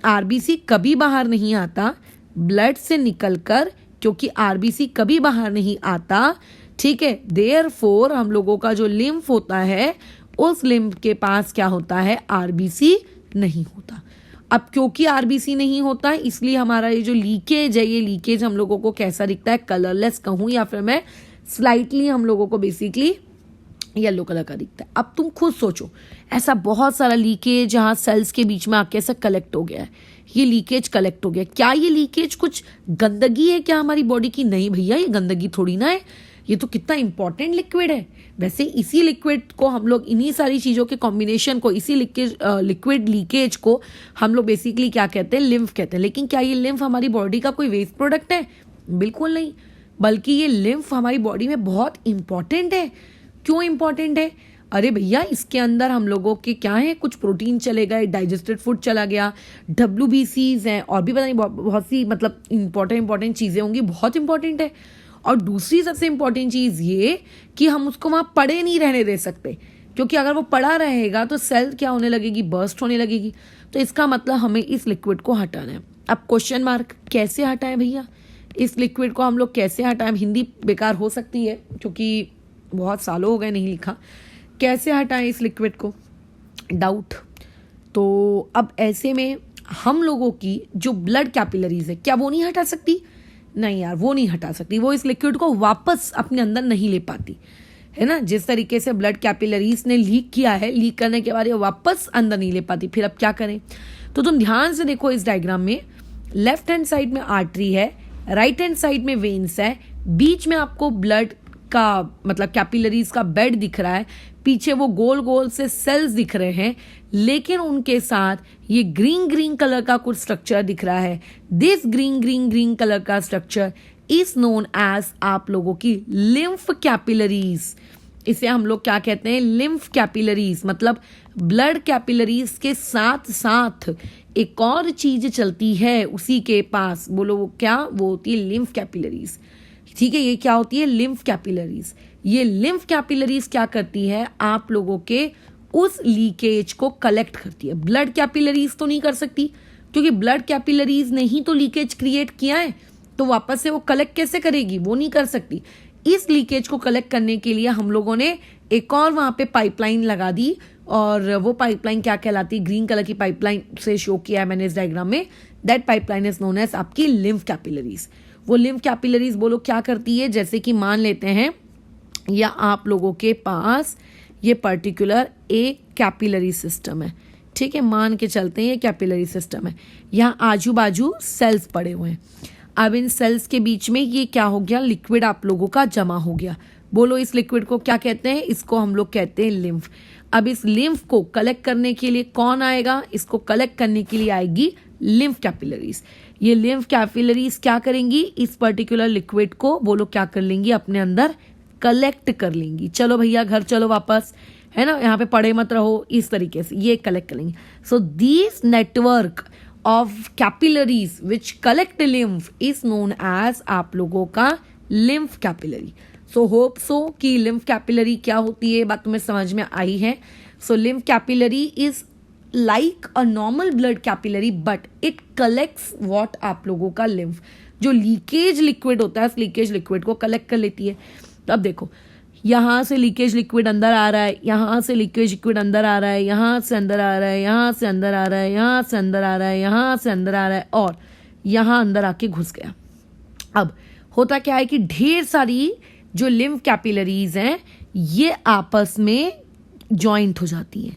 S1: RBC कभी बाहर नहीं आता, ब्लड से निकलकर क्योंकि RBC कभी बाहर नहीं आता, ठीक है, देयरफॉर हम लोगों का जो लिम्फ होता है, उस लिम्फ के पास क्या होता है, RBC नहीं होता। अब क्योंकि RBC नहीं होता, इसलिए हमारा ये जो लीकेज है, ये लीकेज हम लोगों को कैसा दिखता है, कलरलेस कहूँ या फिर मैं स्लाइटली हम लोगों को बेसिकली येलो कलर का दिखता है। अब तुम खुद सोचो, ऐसा बहुत सारा लीकेज जहाँ सेल्स के बीच में आके ऐसा कलेक्ट हो गया है, ये लीकेज कलेक्ट हो गया, क्या ये लीकेज कुछ गंदगी है क्या हमारी बॉडी की? नहीं भैया, ये गंदगी थोड़ी ना है, ये तो कितना इंपॉर्टेंट लिक्विड है। वैसे इसी लिक्विड को हम लोग, इन्हीं सारी चीज़ों के कॉम्बिनेशन को, इसी लिक्विड लीकेज को हम लोग बेसिकली क्या कहते हैं, लिम्फ कहते हैं। लेकिन क्या ये लिम्फ हमारी बॉडी का कोई वेस्ट प्रोडक्ट है? बिल्कुल नहीं, बल्कि ये लिम्फ हमारी बॉडी में बहुत इंपॉर्टेंट है। क्यों इंपॉर्टेंट है? अरे भैया, इसके अंदर हम लोगों के क्या है, कुछ प्रोटीन चले गए, डाइजेस्टेड फूड चला गया, WBCs हैं, और भी पता नहीं बहुत सी मतलब इंपॉर्टेंट चीज़ें होंगी, बहुत इंपॉर्टेंट है। और दूसरी सबसे इंपॉर्टेंट चीज़ ये कि हम उसको वहाँ पड़े नहीं रहने दे सकते, क्योंकि अगर वो पड़ा रहेगा तो सेल क्या होने लगेगी, बर्स्ट होने लगेगी। तो इसका मतलब हमें इस लिक्विड को हटाना है। अब क्वेश्चन मार्क, कैसे हटाएं भैया इस लिक्विड को, हम लोग कैसे हटाएं? हिंदी बेकार हो सकती है क्योंकि बहुत सालों हो गए नहीं लिखा। कैसे हटाएं इस लिक्विड को, डाउट। तो अब ऐसे में हम लोगों की जो ब्लड कैपिलरीज है, क्या वो नहीं हटा सकती? नहीं यार, वो नहीं हटा सकती, वो इस लिक्विड को वापस अपने अंदर नहीं ले पाती, है ना। जिस तरीके से ब्लड कैपिलरीज ने लीक किया है, लीक करने के बाद ये वापस अंदर नहीं ले पाती। फिर अब क्या करें? तो तुम ध्यान से देखो इस डायग्राम में, लेफ्ट हैंड साइड में आर्टरी है, राइट हैंड साइड में वेन्स है, बीच में आपको ब्लड का मतलब कैपिलरीज का बेड दिख रहा है, पीछे वो गोल गोल से सेल्स दिख रहे हैं, लेकिन उनके साथ ये ग्रीन ग्रीन कलर का कुछ स्ट्रक्चर दिख रहा है। This green green green colour का स्ट्रक्चर इज नोन एज आप लोगों की लिम्फ कैपिलरीज। इसे हम लोग क्या कहते हैं? Lymph capillaries. मतलब ब्लड कैपिलरीज के साथ साथ एक और चीज चलती है उसी के पास, बोलो वो क्या? वो होती है लिम्फ कैपिलरीज। ठीक है, ये क्या होती है? Lymph capillaries. ये लिम्फ कैपिलरीज क्या करती है? आप लोगों के उस लीकेज को कलेक्ट करती है। ब्लड कैपिलरीज तो नहीं कर सकती, क्योंकि ब्लड कैपिलरीज ने ही तो लीकेज क्रिएट किया है, तो वापस से वो कलेक्ट कैसे करेगी? वो नहीं कर सकती। इस लीकेज को कलेक्ट करने के लिए हम लोगों ने एक और वहां पे पाइपलाइन लगा दी, और वो पाइपलाइन क्या कहलाती है? ग्रीन कलर की पाइपलाइन से शो किया है मैंने इस डायग्राम में। That pipeline is known as आपकी लिम्फ कैपिलरीज। वो लिम्फ कैपिलरीज बोलो क्या करती है? जैसे कि मान लेते हैं या आप लोगों के पास ये पर्टिकुलर एक कैपिलरी सिस्टम है, ठीक है, मान के चलते हैं ये कैपिलरी सिस्टम है। यहाँ आजू बाजू सेल्स पड़े हुए हैं। अब इन सेल्स के बीच में ये क्या हो गया? लिक्विड आप लोगों का जमा हो गया। बोलो इस लिक्विड को क्या कहते हैं? इसको हम लोग कहते हैं लिम्फ। अब इस लिम्फ को कलेक्ट करने के लिए कौन आएगा? इसको कलेक्ट करने के लिए आएगी लिम्फ कैपिलरीज। ये लिम्फ कैपिलरीज क्या करेंगी? इस पर्टिकुलर लिक्विड को बोलो क्या कर लेंगी? अपने अंदर कलेक्ट कर लेंगी। चलो भैया घर चलो वापस, है ना, यहाँ पे पड़े मत रहो, इस तरीके से ये कलेक्ट करेंगे। So this network of capillaries which collect lymph is known as आप लोगों का lymph capillary. So hope so कि लिम्फ कैपिलरी क्या होती है बात तुम्हें समझ में आई है। So lymph capillary is like a normal blood capillary but it collects what आप लोगों का लिम्फ। जो लीकेज लिक्विड होता है उस लीकेज लिक्विड को कलेक्ट कर लेती है। तो अब देखो यहाँ से लीकेज लिक्विड अंदर आ रहा है, यहाँ से लीकेज लिक्विड अंदर आ रहा है, यहाँ से अंदर आ रहा है, यहाँ से अंदर आ रहा है, यहाँ से अंदर आ रहा है, यहाँ से अंदर आ रहा है, और यहाँ अंदर आके घुस गया। अब होता क्या है कि ढेर सारी जो लिम्फ कैपिलरीज हैं ये आपस में जॉइंट हो जाती हैं।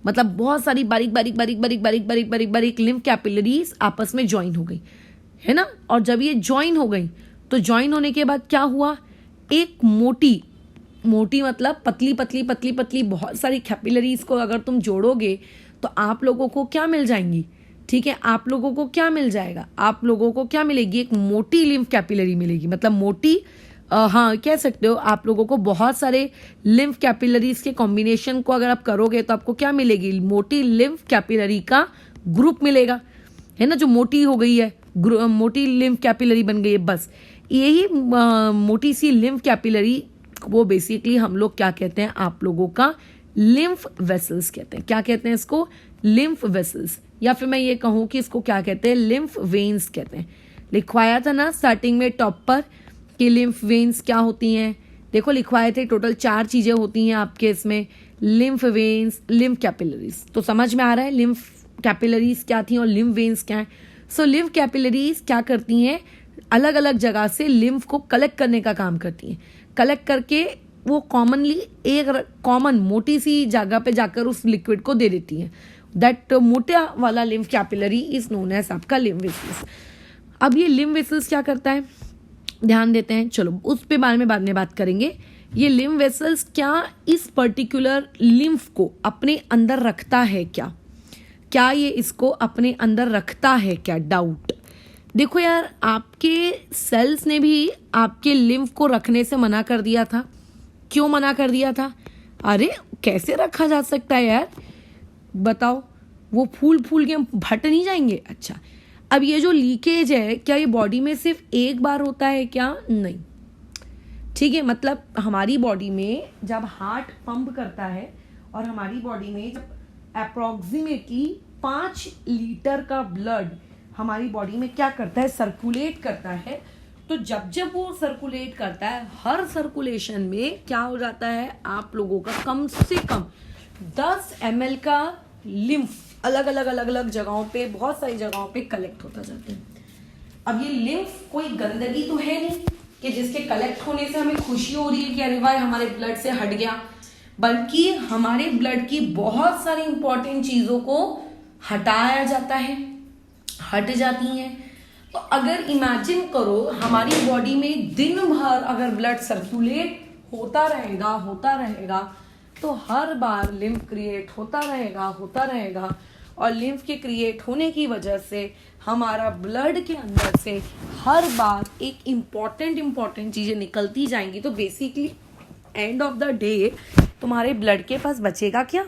S1: मतलब बहुत सारी बारीक बारीक बारीक बारीक बारीक बारीक बारीक बारीक लिम्फ कैपिलरीज आपस में ज्वाइन हो गई, है ना। और जब ये ज्वाइन हो गई तो ज्वाइन होने के बाद क्या हुआ? एक मोटी मोटी मतलब पतली पतली पतली पतली बहुत सारी कैपिलरीज को अगर तुम जोड़ोगे तो आप लोगों को क्या मिल जाएंगी? ठीक है, आप लोगों को क्या मिल जाएगा? आप लोगों को क्या मिलेगी? एक मोटी लिम्फ कैपिलरी मिलेगी। मतलब मोटी हाँ कह सकते हो। आप लोगों को बहुत सारे लिम्फ कैपिलरीज के कॉम्बिनेशन को अगर आप करोगे तो आपको क्या मिलेगी? मोटी लिम्फ कैपिलरी का ग्रुप मिलेगा, है ना, जो मोटी हो गई है, मोटी लिम्फ कैपिलरी बन गई है। बस यही मोटी सी लिम्फ कैपिलरी वो बेसिकली हम लोग क्या कहते हैं? आप लोगों का लिम्फ वेसल्स कहते हैं। क्या कहते हैं इसको? लिम्फ वेसल्स, या फिर मैं ये कहूँ कि इसको क्या कहते हैं? लिम्फ वेन्स कहते हैं। लिखवाया था ना स्टार्टिंग में टॉप पर कि लिम्फ वेन्स क्या होती हैं। देखो लिखवाए थे, टोटल 4 चीजें होती हैं आपके इसमें, लिम्फ वेन्स, लिम्फ कैपिलरीज। तो समझ में आ रहा है लिम्फ कैपिलरीज क्या थी और लिम्फ वेन्स क्या है। सो लिम्फ कैपिलरीज क्या करती हैं? अलग अलग जगह से लिम्फ को कलेक्ट करने का काम करती हैं। कलेक्ट करके वो कॉमनली एक कॉमन मोटी सी जगह पे जाकर उस लिक्विड को दे देती हैं। दैट मोटा वाला lymph capillary is known as आपका लिम्फ वेसल्स। अब ये लिम्फ वेसल्स क्या करता है? ध्यान देते हैं, चलो उस पे बारे में बाद में बात करेंगे। ये लिम्फ वेसल्स क्या इस पर्टिकुलर लिम्फ को अपने अंदर रखता है क्या? क्या ये इसको अपने अंदर रखता है क्या? डाउट। देखो यार, आपके सेल्स ने भी आपके लिम्फ को रखने से मना कर दिया था। क्यों मना कर दिया था? अरे कैसे रखा जा सकता है यार, बताओ, वो फूल फूल के फट नहीं जाएंगे? अच्छा, अब ये जो लीकेज है क्या ये बॉडी में सिर्फ एक बार होता है क्या? नहीं, ठीक है। मतलब हमारी बॉडी में जब हार्ट पंप करता है और हमारी बॉडी में जब अप्रोक्सीमेटली 5 लीटर का ब्लड हमारी बॉडी में क्या करता है? सर्कुलेट करता है। तो जब जब वो सर्कुलेट करता है, हर सर्कुलेशन में क्या हो जाता है? आप लोगों का कम से कम 10 ml का लिम्फ अलग अलग जगहों पे, बहुत सारी जगहों पे कलेक्ट होता जाता है। अब ये लिम्फ कोई गंदगी तो है नहीं कि जिसके कलेक्ट होने से हमें खुशी हो रही है कि अरे वाह हमारे ब्लड से हट गया, बल्कि हमारे ब्लड की बहुत सारी इंपॉर्टेंट चीजों को हटाया जाता है, हट जाती हैं। तो अगर इमेजिन करो हमारी बॉडी में दिन भर अगर ब्लड सर्कुलेट होता रहेगा, तो हर बार लिम्फ क्रिएट होता रहेगा और लिम्फ के क्रिएट होने की वजह से हमारा ब्लड के अंदर से हर बार एक इम्पॉर्टेंट चीज़ें निकलती जाएंगी। तो basically end of the day तुम्हारे ब्लड के पास बचेगा क्या?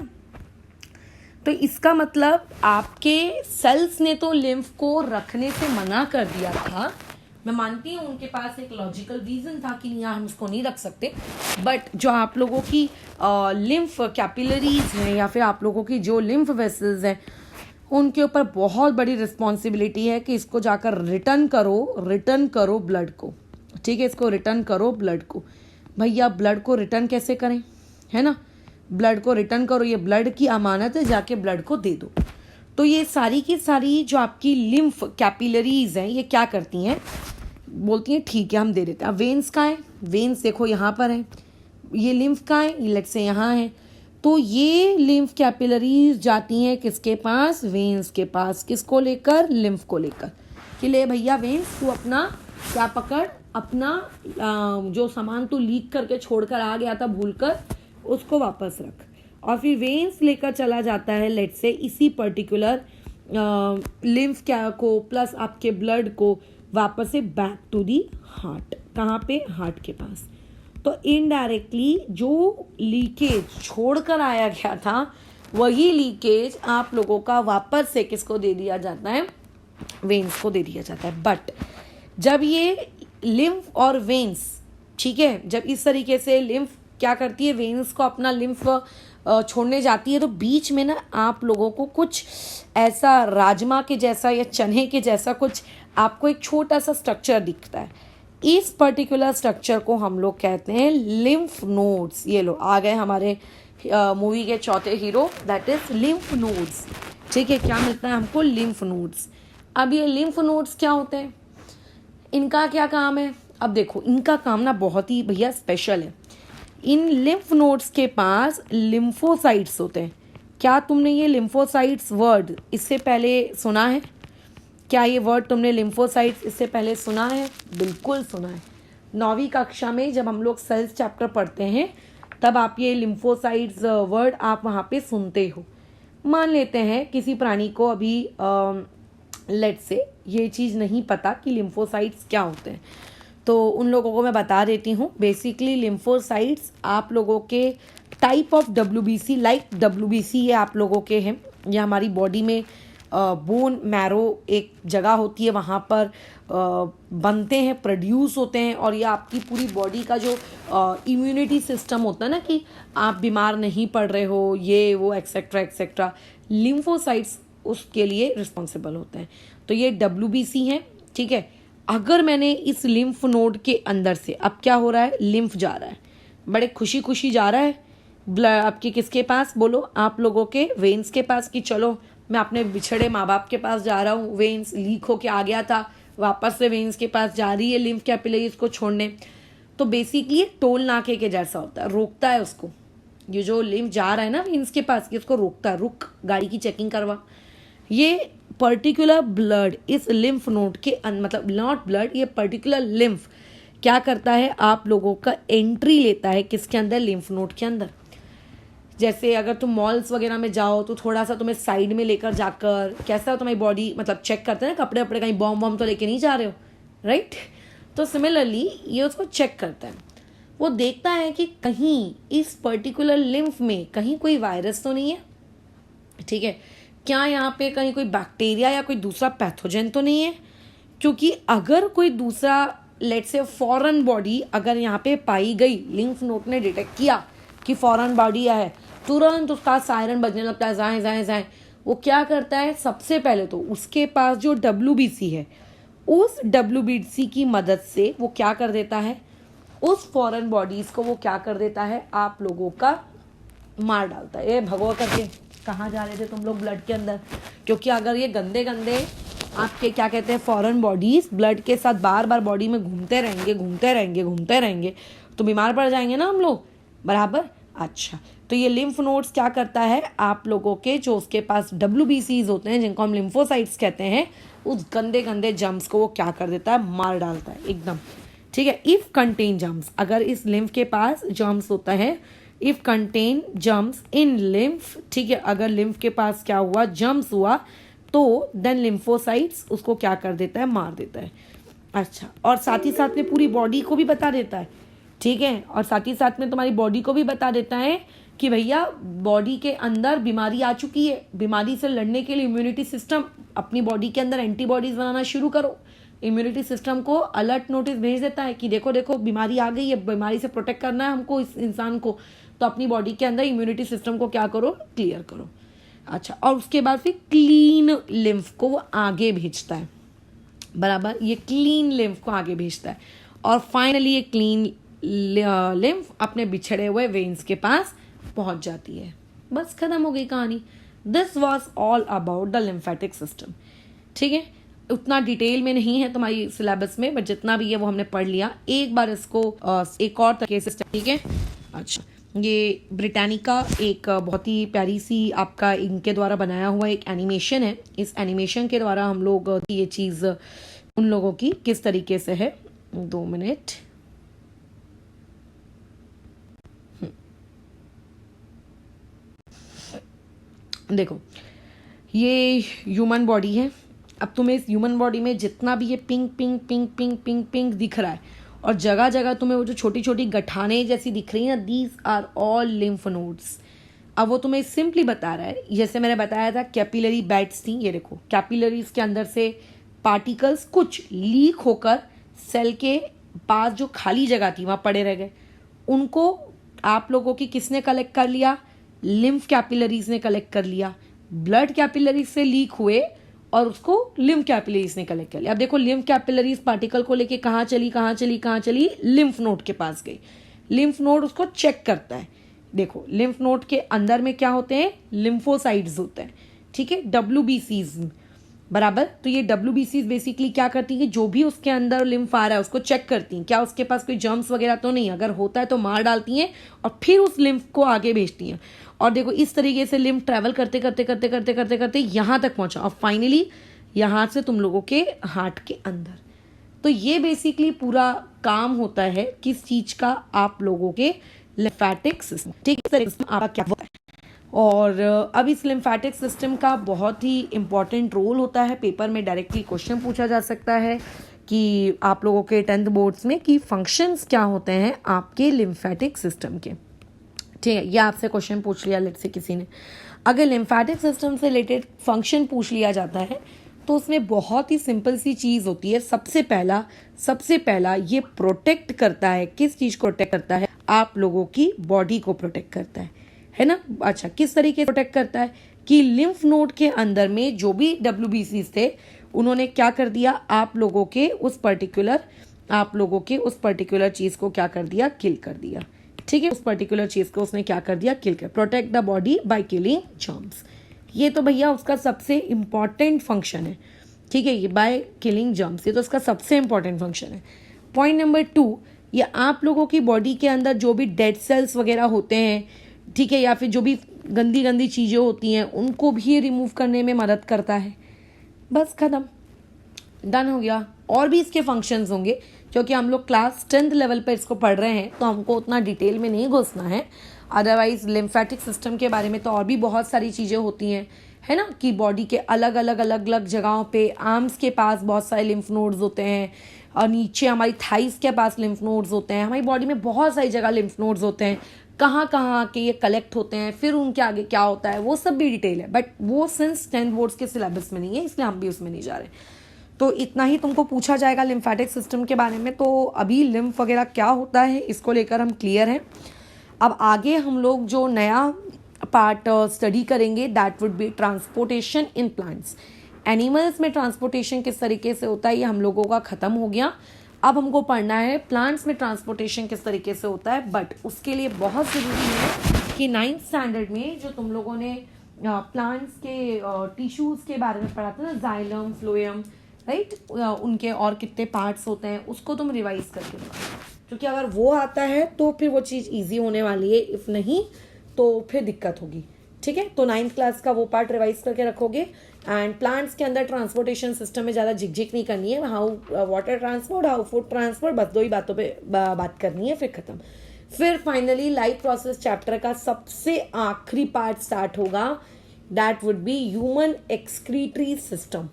S1: तो इसका मतलब आपके सेल्स ने तो लिम्फ को रखने से मना कर दिया था। मैं मानती हूँ उनके पास एक लॉजिकल रीज़न था कि यहाँ हम इसको नहीं रख सकते, बट जो आप लोगों की लिम्फ कैपिलरीज हैं या फिर आप लोगों की जो लिम्फ वेसल्स हैं, उनके ऊपर बहुत बड़ी रिस्पॉन्सिबिलिटी है कि इसको जाकर रिटर्न करो ब्लड को। ठीक है, इसको रिटर्न करो ब्लड को। भैया ब्लड को रिटर्न कैसे करें, है ना? ब्लड को रिटर्न करो, ये ब्लड की अमानत है, जाके ब्लड को दे दो। तो ये सारी की सारी जो आपकी लिम्फ कैपिलरीज हैं, ये क्या करती हैं, बोलती हैं ठीक है हम दे देते हैं। अब वेन्स कहाँ हैं? वेन्स देखो यहाँ पर हैं। ये लिम्फ कहाँ है? लेट्स से यहाँ है। तो ये लिम्फ कैपिलरीज जाती हैं किसके पास? वेन्स के पास। किसको लेकर? लिम्फ को लेकर कि ले भैया वेन्स, तू अपना क्या पकड़, अपना जो सामान तू लीक करके छोड़कर आ गया था भूलकर, उसको वापस रख। और फिर वेन्स लेकर चला जाता है लेट्स से इसी पर्टिकुलर लिम्फ क्या को प्लस आपके ब्लड को वापस से बैक टू दी हार्ट। कहाँ पे? हार्ट के पास। तो इनडायरेक्टली जो लीकेज छोड़कर आया गया था, वही लीकेज आप लोगों का वापस से किसको दे दिया जाता है? वेन्स को दे दिया जाता है। बट जब ये लिम्फ और वेन्स, ठीक है, जब इस तरीके से लिम्फ क्या करती है, वेन्स को अपना लिम्फ छोड़ने जाती है, तो बीच में ना आप लोगों को कुछ ऐसा राजमा के जैसा या चने के जैसा कुछ आपको एक छोटा सा स्ट्रक्चर दिखता है। इस पर्टिकुलर स्ट्रक्चर को हम लोग कहते हैं लिम्फ नोड्स। ये लो आ गए हमारे मूवी के चौथे hero, that is lymph nodes. ठीक है, क्या मिलता है हमको? Lymph nodes. अब ये लिम्फ नोड्स क्या होते हैं, इनका क्या काम है? अब देखो इनका काम ना बहुत ही भैया स्पेशल है। इन लिम्फ नोड्स के पास लिम्फोसाइट्स होते हैं। क्या तुमने ये लिम्फोसाइट्स वर्ड इससे पहले सुना है? क्या ये वर्ड तुमने लिम्फोसाइट्स इससे पहले सुना है? बिल्कुल सुना है। 9वीं कक्षा में जब हम लोग सेल्स चैप्टर पढ़ते हैं, तब आप ये लिम्फोसाइट्स वर्ड आप वहाँ पे सुनते हो। मान लेते हैं किसी प्राणी को अभी लेट्स से ये चीज़ नहीं पता कि लिम्फोसाइट्स क्या होते हैं, तो उन लोगों को मैं बता देती हूँ। बेसिकली लिम्फोसाइट्स आप लोगों के type of WBC, like WBC ये आप लोगों के हैं। ये हमारी बॉडी में बोन मैरो एक जगह होती है, वहाँ पर बनते हैं, प्रोड्यूस होते हैं, और ये आपकी पूरी बॉडी का जो इम्यूनिटी सिस्टम होता है ना, कि आप बीमार नहीं पड़ रहे हो, ये वो एक्सेट्रा एक्सेट्रा, लिम्फोसाइट्स उसके लिए रिस्पॉन्सिबल होते हैं। तो ये WBC हैं। ठीक है, अगर मैंने इस लिम्फ नोड के अंदर से, अब क्या हो रहा है, लिम्फ जा रहा है, बड़े खुशी खुशी जा रहा है ब्लड आपके किसके पास? बोलो, आप लोगों के वेन्स के पास, कि चलो मैं अपने बिछड़े माँ बाप के पास जा रहा हूँ, वेन्स लीक होके आ गया था, वापस से वेन्स के पास जा रही है लिम्फ कैपिलरीज को छोड़ने। तो बेसिकली टोल नाके के जैसा होता है, रोकता है उसको। ये जो लिम्फ जा रहा है ना वेन्स के पास, इसको रोकता है, रुक, गाड़ी की चेकिंग करवा। ये पर्टिकुलर ब्लड इस लिम्फ नोड के मतलब नॉट ब्लड, ये पर्टिकुलर लिम्फ क्या करता है, आप लोगों का एंट्री लेता है किसके अंदर? लिम्फ नोड के अंदर। जैसे अगर तुम मॉल्स वगैरह में जाओ तो थोड़ा सा तुम्हें साइड में लेकर जाकर कैसा तुम्हारी बॉडी मतलब चेक करते हैं ना, कपड़े वपड़े कहीं बॉम्ब वॉम्ब तो लेके नहीं जा रहे हो, राइट? तो सिमिलरली ये उसको चेक करता है। वो देखता है कि कहीं इस पर्टिकुलर लिम्फ में कहीं कोई वायरस तो नहीं है, ठीक है, क्या यहाँ पे कहीं कोई बैक्टीरिया या कोई दूसरा पैथोजन तो नहीं है। क्योंकि अगर कोई दूसरा लेट्स से फॉरेन बॉडी अगर यहाँ पे पाई गई, लिम्फ नोड ने डिटेक्ट किया कि फॉरेन बॉडी है, तुरंत उसका सायरन बजने लगता है, जाएं जाएं जाएं। वो क्या करता है, सबसे पहले तो उसके पास जो WBC है, उस WBC की मदद से वो क्या कर देता है, उस फॉरेन बॉडीज को वो क्या कर देता है, आप लोगों का मार डालता है। ये भगवा करके कहाँ जा रहे थे तुम लोग ब्लड के अंदर? क्योंकि अगर ये गंदे गंदे आपके क्या कहते हैं फॉरेन बॉडीज ब्लड के साथ बार बार बॉडी में घूमते रहेंगे तो बीमार पड़ जाएंगे ना हम लोग, बराबर। अच्छा, तो ये लिम्फ नोड्स क्या करता है, आप लोगों के जो उसके पास WBCs होते हैं, जिनको हम लिम्फोसाइट्स कहते हैं, उस गंदे गंदे जम्स को वो क्या कर देता है, मार डालता है एकदम। ठीक है। इफ कंटेन जर्म्स, अगर इस लिम्फ के पास जर्म्स होता है, if contain germs in lymph, ठीक है, अगर लिम्फ के पास क्या हुआ, जर्म्स हुआ, तो देन लिम्फोसाइट्स उसको क्या कर देता है, मार देता है। अच्छा, और साथ ही साथ में पूरी बॉडी को भी बता देता है, ठीक है, और साथ ही साथ में तुम्हारी बॉडी को भी बता देता है कि भैया बॉडी के अंदर बीमारी आ चुकी है, बीमारी से लड़ने के लिए इम्यूनिटी सिस्टम अपनी बॉडी के अंदर एंटीबॉडीज बनाना शुरू करो। इम्यूनिटी सिस्टम को अलर्ट नोटिस भेज देता है कि देखो देखो बीमारी आ गई है, बीमारी से प्रोटेक्ट करना है हमको इस इंसान को, तो अपनी बॉडी के अंदर इम्यूनिटी सिस्टम को क्या करो, क्लियर करो। अच्छा, और उसके बाद फिर क्लीन लिम्फ को वो आगे भेजता है, बराबर, ये क्लीन लिम्फ को आगे भेजता है, और फाइनली ये क्लीन लिम्फ अपने बिछड़े हुए वेन्स के पास पहुंच जाती है। बस खत्म हो गई कहानी। This was all about the lymphatic system. ठीक है, उतना डिटेल में नहीं है तुम्हारी सिलेबस में, बट जितना भी है वो हमने पढ़ लिया। एक बार इसको एक और तरीके से, ठीक है। अच्छा, ये ब्रिटानिका एक बहुत ही प्यारी सी आपका इनके द्वारा बनाया हुआ एक एनिमेशन है। इस एनिमेशन के द्वारा हम लोग ये चीज़ उन लोगों की किस तरीके से है, 2 मिनट, देखो ये ह्यूमन बॉडी है। अब तुम्हें इस ह्यूमन बॉडी में जितना भी ये pink pink pink pink pink pink दिख रहा है, और जगह जगह तुम्हें वो जो छोटी छोटी गठाने जैसी दिख रही है ना, these are all lymph nodes. अब वो तुम्हें सिंपली बता रहा है, जैसे मैंने बताया था कैपिलरी बेड्स थी, ये देखो कैपिलरीज के अंदर से पार्टिकल्स कुछ लीक होकर सेल के पास जो खाली जगह थी वहाँ पड़े रह गए। उनको आप लोगों की किसने कलेक्ट कर लिया, लिम्फ कैपिलरीज ने कलेक्ट कर लिया। ब्लड कैपिलरीज से लीक हुए और उसको लिम्फ कैपिलरीज ने कलेक्ट कर लिया। अब देखो लिम्फ कैपिलरीज पार्टिकल को लेके कहाँ चली, लिम्फ नोड के पास गई। लिम्फ नोड उसको चेक करता है। देखो लिम्फ नोड के अंदर में क्या होते हैं, लिम्फोसाइट्स होते हैं, ठीक है, WBCs, बराबर। तो ये WBCs बेसिकली क्या करती है, जो भी उसके अंदर लिम्फ आ रहा है उसको चेक करती हैं, क्या उसके पास कोई जर्म्स वगैरह तो नहीं, अगर होता है तो मार डालती हैं और फिर उस लिम्फ को आगे भेजती हैं। और देखो इस तरीके से लिम्फ ट्रैवल करते करते करते करते करते करते यहाँ तक पहुँचा, और फाइनली यहाँ से तुम लोगों के हार्ट के अंदर। तो ये बेसिकली पूरा काम होता है किस चीज़ का, आप लोगों के लिम्फेटिक सिस्टम, ठीक है, इस तरीके से आपका क्या होता है। और अब इस लिम्फेटिक सिस्टम का बहुत ही इंपॉर्टेंट रोल होता है। पेपर में डायरेक्टली क्वेश्चन पूछा जा सकता है कि आप लोगों के 10th बोर्ड्स में कि फंक्शंस क्या होते हैं आपके लिम्फेटिक सिस्टम के, ठीक है। ये आपसे क्वेश्चन पूछ लिया लेट से किसी ने, अगर लिम्फेटिक सिस्टम से रिलेटेड फंक्शन पूछ लिया जाता है तो उसमें बहुत ही सिंपल सी चीज़ होती है। सबसे पहला ये प्रोटेक्ट करता है, किस चीज़ को प्रोटेक्ट करता है, आप लोगों की बॉडी को प्रोटेक्ट करता है ना। अच्छा, किस तरीके से प्रोटेक्ट करता है कि लिम्फ नोड के अंदर में जो भी WBCs थे उन्होंने क्या कर दिया, आप लोगों के उस पर्टिकुलर चीज़ को क्या कर दिया, किल कर दिया, ठीक है। उस पर्टिकुलर चीज़ को उसने क्या कर दिया, किल कर, protect the body by killing germs. ये तो भैया उसका सबसे इम्पॉर्टेंट फंक्शन है, ठीक है, ये बाय किलिंग जर्म्स, ये तो उसका सबसे इम्पॉर्टेंट फंक्शन है। पॉइंट नंबर 2, ये आप लोगों की बॉडी के अंदर जो भी डेड सेल्स वगैरह होते हैं, ठीक है, या फिर जो भी गंदी गंदी चीज़ें होती हैं उनको भी रिमूव करने में मदद करता है। बस खत्म, डन हो गया। और भी इसके फंक्शंस होंगे, क्योंकि हम लोग क्लास 10th लेवल पर इसको पढ़ रहे हैं तो हमको उतना डिटेल में नहीं घुसना है। अदरवाइज लिम्फेटिक सिस्टम के बारे में तो और भी बहुत सारी चीज़ें होती हैं, है ना, कि बॉडी के अलग अलग जगहों पे, आर्म्स के पास बहुत सारे लिम्फ नोड्स होते हैं, और नीचे हमारी थाइस के पास लिम्फ नोड्स होते हैं, हमारी बॉडी में बहुत सारी जगह लिम्फ नोड्स होते हैं, कहाँ कहाँ के ये कलेक्ट होते हैं, फिर उनके आगे क्या होता है, वो सब भी डिटेल है। बट वो सिंस 10th बोर्ड्स के सिलेबस में नहीं है, इसलिए हम भी उसमें नहीं जा रहे। तो इतना ही तुमको पूछा जाएगा लिम्फेटिक सिस्टम के बारे में। तो अभी लिम्फ वगैरह क्या होता है इसको लेकर हम क्लियर हैं। अब आगे हम लोग जो नया पार्ट स्टडी करेंगे that would be transportation in plants. Animals में ट्रांसपोर्टेशन किस तरीके से होता है ये हम लोगों का ख़त्म हो गया। अब हमको पढ़ना है प्लांट्स में ट्रांसपोर्टेशन किस तरीके से होता है। बट उसके लिए बहुत ज़रूरी है कि 9th स्टैंडर्ड में जो तुम लोगों ने प्लांट्स के टिश्यूज़ के बारे में पढ़ा था ना, जाइलम, फ्लोएम, राइट, उनके और कितने पार्ट्स होते हैं उसको तुम रिवाइज करके दो, क्योंकि अगर वो आता है तो फिर वो चीज़ इजी होने वाली है, इफ़ नहीं तो फिर दिक्कत होगी।
S2: ठीक है, तो 9th क्लास का वो पार्ट रिवाइज करके रखोगे। एंड प्लांट्स के अंदर ट्रांसपोर्टेशन सिस्टम में ज़्यादा झिकझिक नहीं करनी है, how water transport, how food transport, बस 2 ही बातों पे बात करनी है, फिर खत्म। फिर फाइनली लाइफ प्रोसेस चैप्टर का सबसे आखिरी पार्ट स्टार्ट होगा, that would be human excretory system.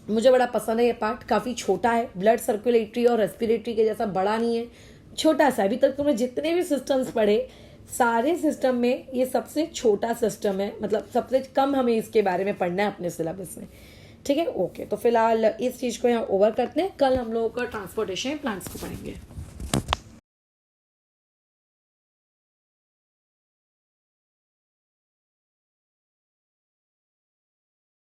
S2: मुझे बड़ा पसंद है ये पार्ट, काफ़ी छोटा है, ब्लड सर्कुलेटरी और रेस्पिरेटरी के जैसा बड़ा नहीं है, छोटा सा। अभी तक तुमने जितने भी सिस्टम्स पढ़े सारे सिस्टम में ये सबसे छोटा सिस्टम है, मतलब सबसे कम हमें इसके बारे में पढ़ना है अपने सिलेबस में। ठीक है, ओके, तो फिलहाल इस चीज़ को यहाँ ओवर करते हैं, कल हम लोगों का ट्रांसपोर्टेशन प्लांट्स को पढ़ेंगे।